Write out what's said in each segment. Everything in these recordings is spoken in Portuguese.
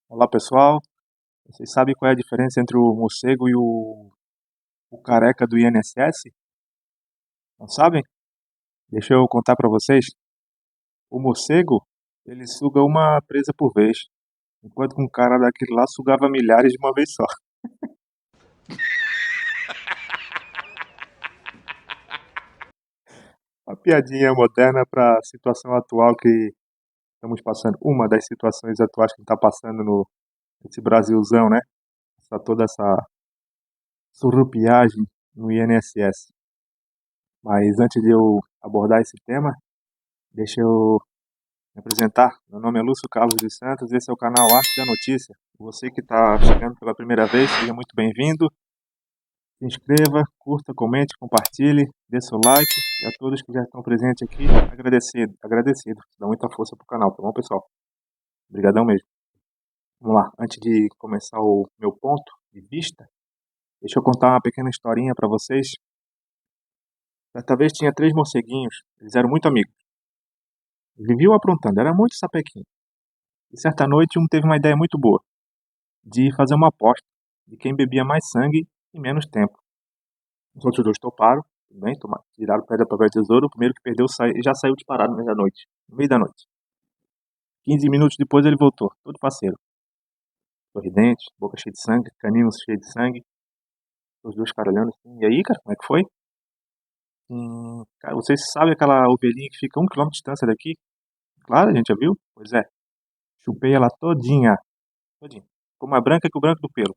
Olá pessoal, vocês sabem qual é a diferença entre o morcego e o careca do INSS? Não sabem? Deixa eu contar para vocês. O morcego, ele suga uma presa por vez, enquanto que um cara daquele lá sugava milhares de uma vez só. Uma piadinha moderna para a situação atual que estamos passando, uma das situações atuais que está passando no esse Brasilzão, né? Toda essa surrupiagem no INSS. Mas antes de eu abordar esse tema, deixa eu me apresentar. Meu nome é Lúcio Carlos dos Santos, esse é o canal Arte da Notícia. Você que está chegando pela primeira vez, seja muito bem-vindo. Se inscreva, curta, comente, compartilhe, dê seu like. E a todos que já estão presentes aqui, agradecido. Dá muita força pro canal, tá bom, pessoal? Obrigadão mesmo. Vamos lá, antes de começar o meu ponto de vista, deixa eu contar uma pequena historinha para vocês. Certa vez tinha três morceguinhos, eles eram muito amigos. Viviam aprontando, era muito sapequinho. E certa noite um teve uma ideia muito boa, de fazer uma aposta de quem bebia mais sangue em menos tempo. Os outros dois toparam, tudo bem, tiraram pedra, papel e tesouro. O primeiro que perdeu já saiu disparado no meio da noite. 15 minutos depois ele voltou, todo faceiro, sorridente, boca cheia de sangue, canino cheio de sangue. Os dois caras olhando assim, e aí, cara, como é que foi? Cara, vocês sabem aquela ovelhinha que fica a 1 quilômetro de distância daqui? Claro, a gente já viu. Pois é, chupei ela todinha, todinha. Ficou mais branca que o branco do pelo.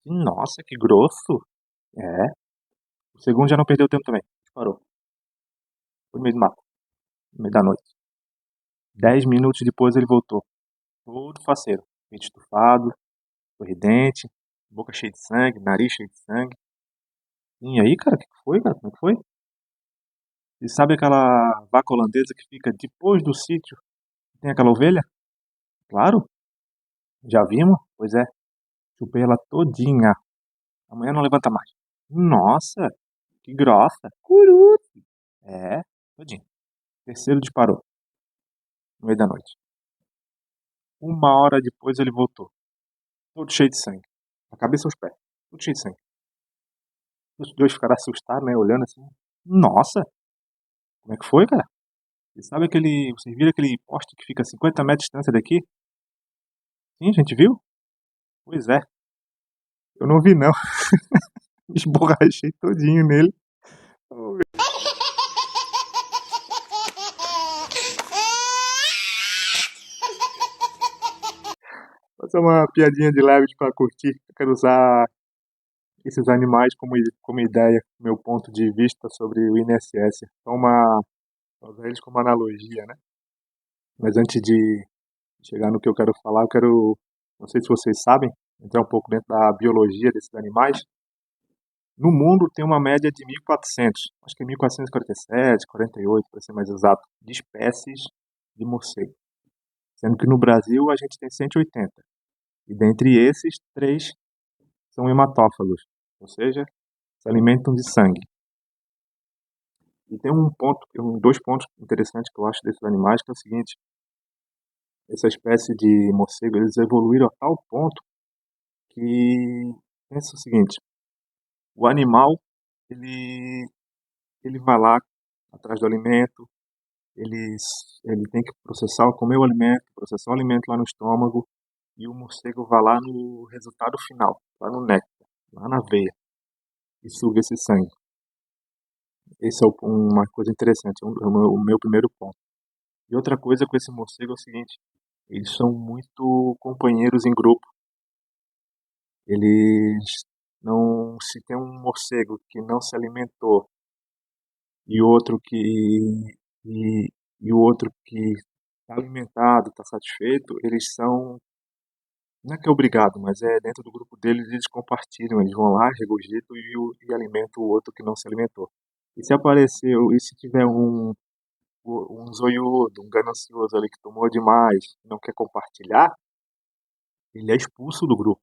Nossa, que grosso! É, o segundo já não perdeu tempo também. Parou. Foi no meio do mato, no meio da noite. 10 minutos depois ele voltou. Todo faceiro. Peito estufado, sorridente, boca cheia de sangue, nariz cheio de sangue. E aí, cara, o que foi, cara? Como é que foi? E sabe aquela vaca holandesa que fica depois do sítio? Tem aquela ovelha? Claro, já vimos? Pois é, chupei ela todinha. Amanhã não levanta mais. Nossa, que grossa. Curu. É, todinha. Terceiro disparou, no meio da noite. 1 hora depois ele voltou, todo cheio de sangue. A cabeça aos pés, tudo cheio de sangue. Os dois ficaram assustados, né? Olhando assim. Nossa, como é que foi, cara? E sabe aquele. Vocês viram aquele poste que fica a 50 metros de distância daqui? Sim, a gente viu? Pois é. Eu não vi, não. Esborrachei todinho nele. Vou fazer uma piadinha de leve pra curtir. Eu quero usar esses animais como ideia, meu ponto de vista sobre o INSS. Usar eles como analogia, né? Mas antes de chegar no que eu quero falar, eu quero. Não sei se vocês sabem, entrar um pouco dentro da biologia desses animais. No mundo tem uma média de 1.400, acho que é 1.447, 48, para ser mais exato, de espécies de morcego. Sendo que no Brasil a gente tem 180. E dentre esses, três são hematófagos, ou seja, se alimentam de sangue. E tem dois pontos interessantes que eu acho desses animais, que é o seguinte: essa espécie de morcego, eles evoluíram a tal ponto que pensa o seguinte: o animal, ele, ele vai lá atrás do alimento, ele, ele tem que comer o alimento, processar o alimento lá no estômago, e o morcego vai lá no resultado final, lá no néctar, lá na veia, e suga esse sangue. Esse é uma coisa interessante, é o meu primeiro ponto. E outra coisa com esse morcego é o seguinte: eles são muito companheiros em grupo. Eles não, se tem um morcego que não se alimentou e outro que e, e o outro que está alimentado, está satisfeito, eles são, não é que é obrigado, mas é dentro do grupo deles eles compartilham, eles vão lá, regurgitam e alimentam o outro que não se alimentou. E se tiver um zoiudo, um ganancioso ali que tomou demais, não quer compartilhar, ele é expulso do grupo.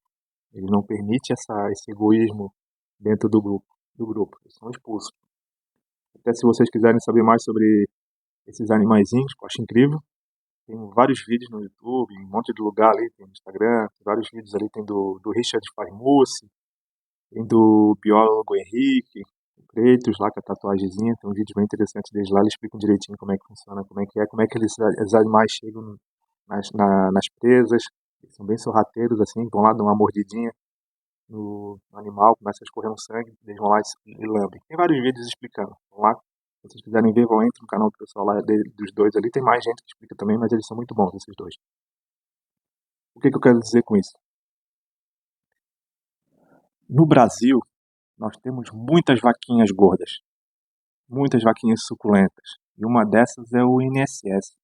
Ele não permite esse egoísmo dentro do grupo. Eles são expulsos. Até se vocês quiserem saber mais sobre esses animaizinhos, que eu acho incrível, Tem vários vídeos no YouTube, em um monte de lugar ali, tem no Instagram, tem vários vídeos ali, tem do Richard Farmusse, tem do biólogo Henrique, o Kratos lá com a tatuagemzinha, tem um vídeo bem interessante deles lá, eles explicam direitinho como é que funciona, como é que os animais chegam nas presas, eles são bem sorrateiros assim, vão lá dar uma mordidinha no animal, começa a escorrer um sangue, eles vão lá e lambem. Tem vários vídeos explicando, vão lá, se vocês quiserem ver, vão entrar no canal do pessoal lá dos dois ali, tem mais gente que explica também, mas eles são muito bons, esses dois. O que eu quero dizer com isso? No Brasil, nós temos muitas vaquinhas gordas, muitas vaquinhas suculentas. E uma dessas é o INSS.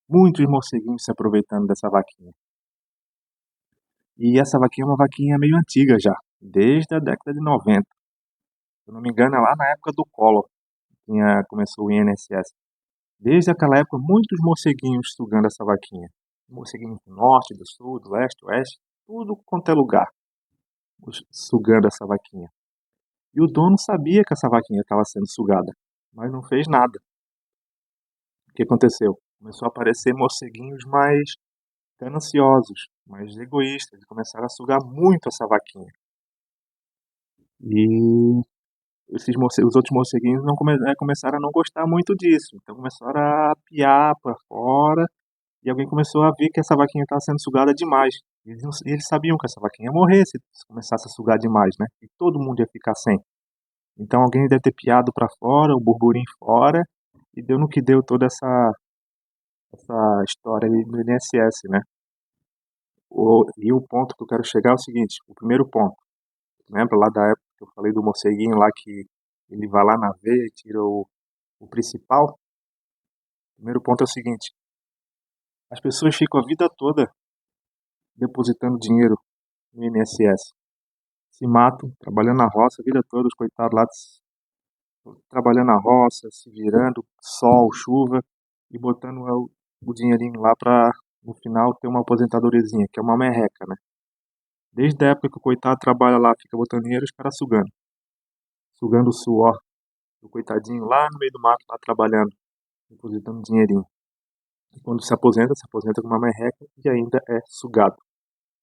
Muitos morceguinhos se aproveitando dessa vaquinha. E essa vaquinha é uma vaquinha meio antiga já, desde a década de 90. Se eu não me engano, é lá na época do Collor que começou o INSS. Desde aquela época, muitos morceguinhos sugando essa vaquinha. Morceguinhos do norte, do sul, do leste, do oeste, tudo quanto é lugar, sugando essa vaquinha. E o dono sabia que essa vaquinha estava sendo sugada, mas não fez nada. O que aconteceu? Começou a aparecer morceguinhos mais gananciosos, mais egoístas, e começaram a sugar muito essa vaquinha. E os outros morceguinhos começaram a não gostar muito disso, então começaram a piar para fora, e alguém começou a ver que essa vaquinha estava sendo sugada demais. Eles sabiam que essa vaquinha ia morrer se começasse a sugar demais, né? E todo mundo ia ficar sem. Então alguém deve ter piado para fora, o burburinho fora, e deu no que deu toda essa história aí do INSS, né? E o ponto que eu quero chegar é o seguinte, o primeiro ponto, lembra lá da época que eu falei do morceguinho lá que ele vai lá na veia e tira o principal? O primeiro ponto é o seguinte, as pessoas ficam a vida toda depositando dinheiro no INSS, se matam, trabalhando na roça a vida toda, os coitados lá trabalhando na roça, se virando, sol, chuva, e botando o dinheirinho lá pra no final ter uma aposentadoriazinha, que é uma merreca, né? Desde a época que o coitado trabalha lá, fica botando dinheiro, os caras sugando o suor do coitadinho lá no meio do mato, lá trabalhando, depositando dinheirinho. E quando se aposenta com uma merreca e ainda é sugado.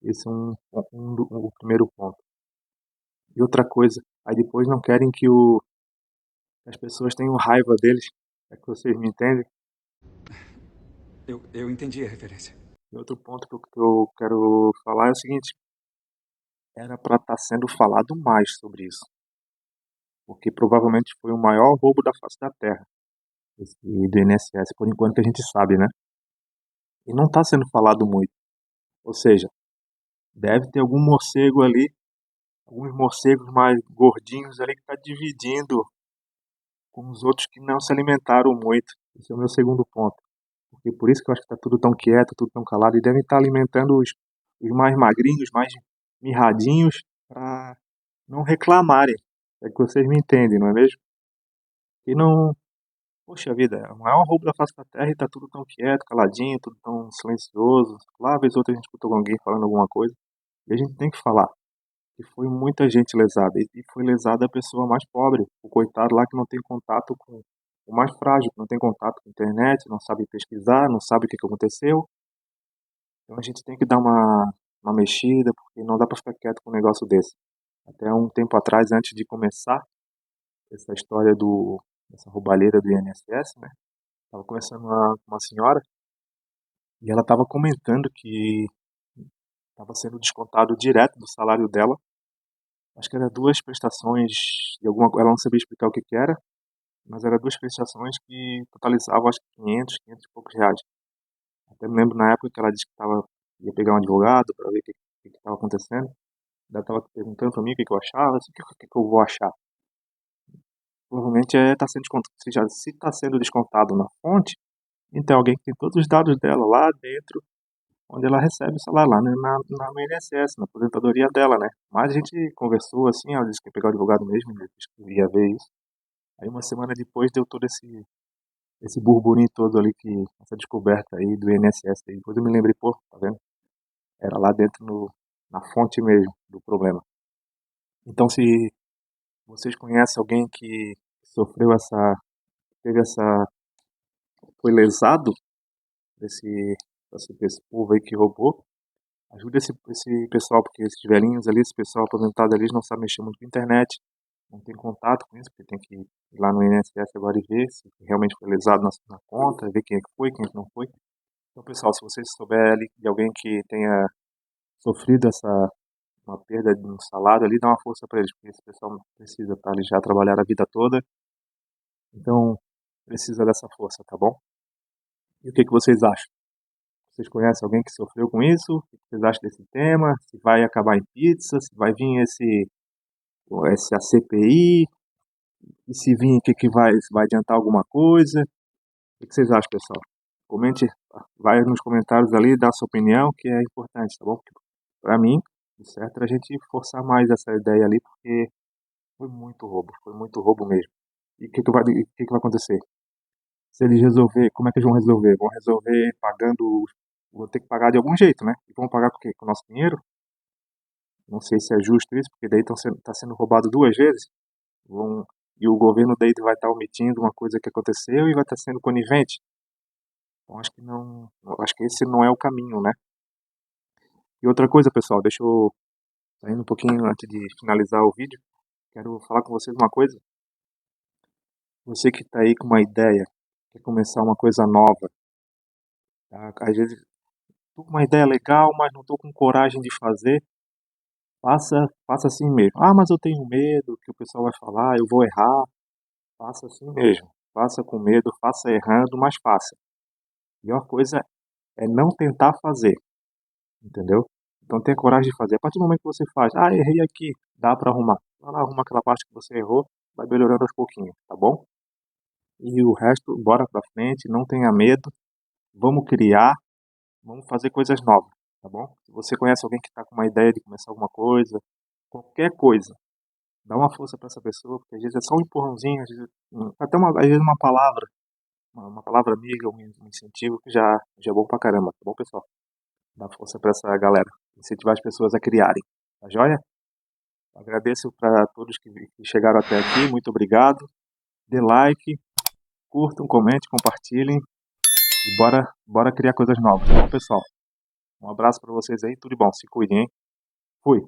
Esse é o primeiro ponto. E outra coisa, aí depois não querem que as pessoas tenham raiva deles, é que vocês me entendem? Eu entendi a referência. E outro ponto que eu quero falar é o seguinte, era para estar sendo falado mais sobre isso, porque provavelmente foi o maior roubo da face da Terra, esse do INSS, por enquanto que a gente sabe, né? E não está sendo falado muito. Ou seja, deve ter algum morcego ali, alguns morcegos mais gordinhos ali que está dividindo com os outros que não se alimentaram muito. Esse é o meu segundo ponto. Porque por isso que eu acho que está tudo tão quieto, tudo tão calado, e devem estar alimentando os mais magrinhos, mais mirradinhos, para não reclamarem. É que vocês me entendem, não é mesmo? E não. Poxa vida, é o maior roubo da face da terra e tá tudo tão quieto, caladinho, tudo tão silencioso. Lá, vez ou outra, a gente escutou alguém falando alguma coisa. E a gente tem que falar. Que foi muita gente lesada. E foi lesada a pessoa mais pobre. O coitado lá que não tem contato com o mais frágil, que não tem contato com a internet, não sabe pesquisar, não sabe o que aconteceu. Então a gente tem que dar uma mexida, porque não dá para ficar quieto com um negócio desse. Até um tempo atrás, antes de começar essa história dessa roubalheira do INSS, né? Tava conversando com uma senhora e ela estava comentando que estava sendo descontado direto do salário dela. Acho que era duas prestações de alguma coisa, ela não sabia explicar o que que era, mas era duas prestações que totalizavam acho que 500 e poucos reais. Até me lembro na época que ela disse que ia pegar um advogado para ver o que estava acontecendo. Ela estava perguntando para mim o que que eu achava, assim, o que que eu vou achar. Provavelmente tá sendo descontado, se está sendo descontado na fonte, então alguém que tem todos os dados dela lá dentro, onde ela recebe o salário lá, né, no INSS, na aposentadoria dela, né? Mas a gente conversou assim, ela disse que ia pegar o advogado mesmo, né, disse que ia ver isso. Aí uma semana depois deu todo esse burburinho todo ali, essa descoberta aí do INSS. Aí depois eu me lembrei, pô, tá vendo? Era lá dentro na fonte mesmo do problema. Então se vocês conhecem alguém que sofreu foi lesado, esse povo aí que roubou. Ajuda esse pessoal, porque esses velhinhos ali, esse pessoal aposentado ali, eles não sabem mexer muito com a internet, não tem contato com isso, porque tem que ir lá no INSS agora e ver se realmente foi lesado na conta, ver quem é que foi, quem é que não foi. Então, pessoal, se vocês souberem ali de alguém que tenha sofrido uma perda de um salário ali, dá uma força para eles, porque esse pessoal precisa, tá? Eles já trabalharam a vida toda, então precisa dessa força, tá bom? E o que que vocês acham? Vocês conhecem alguém que sofreu com isso? O que vocês acham desse tema? Se vai acabar em pizza? Se vai vir essa CPI? E se vir, o que que vai, se vai adiantar alguma coisa? O que vocês acham, pessoal? Comente, vai nos comentários ali, dá a sua opinião, que é importante, tá bom? Para mim, o certo era a gente forçar mais essa ideia ali, porque foi muito roubo mesmo. E o que que vai acontecer? Se eles resolver, como é que eles vão resolver? Vão resolver pagando, vão ter que pagar de algum jeito, né? E vão pagar com o quê? Com o nosso dinheiro? Não sei se é justo isso, porque daí tá sendo roubado duas vezes. Vão, e o governo daí vai estar omitindo uma coisa que aconteceu e vai estar sendo conivente. Então acho que não, acho que esse não é o caminho, né? E outra coisa, pessoal, deixa eu saindo um pouquinho antes de finalizar o vídeo, quero falar com vocês uma coisa. Você que está aí com uma ideia, quer começar uma coisa nova, tá? Às vezes tô com uma ideia legal, mas não tô com coragem de fazer. Faça assim mesmo. Ah, mas eu tenho medo que o pessoal vai falar, eu vou errar. Faça assim mesmo. Faça com medo, faça errando, mas faça. A pior coisa é não tentar fazer, entendeu? Então tenha coragem de fazer. A partir do momento que você faz, ah, errei aqui, dá para arrumar. Vai lá, arruma aquela parte que você errou, vai melhorando aos pouquinhos, tá bom? E o resto, bora pra frente, não tenha medo, vamos criar, vamos fazer coisas novas, tá bom? Se você conhece alguém que está com uma ideia de começar alguma coisa, qualquer coisa, dá uma força para essa pessoa, porque às vezes é só um empurrãozinho, às vezes, às vezes uma palavra, uma palavra amiga, um incentivo que já é bom pra caramba, tá bom, pessoal? Dá força para essa galera, incentivar as pessoas a criarem, tá joia? Agradeço para todos que chegaram até aqui, muito obrigado. Dê like, curtam, comentem, compartilhem e bora criar coisas novas, tá bom, pessoal? Um abraço para vocês aí, tudo de bom, se cuidem, hein? Fui!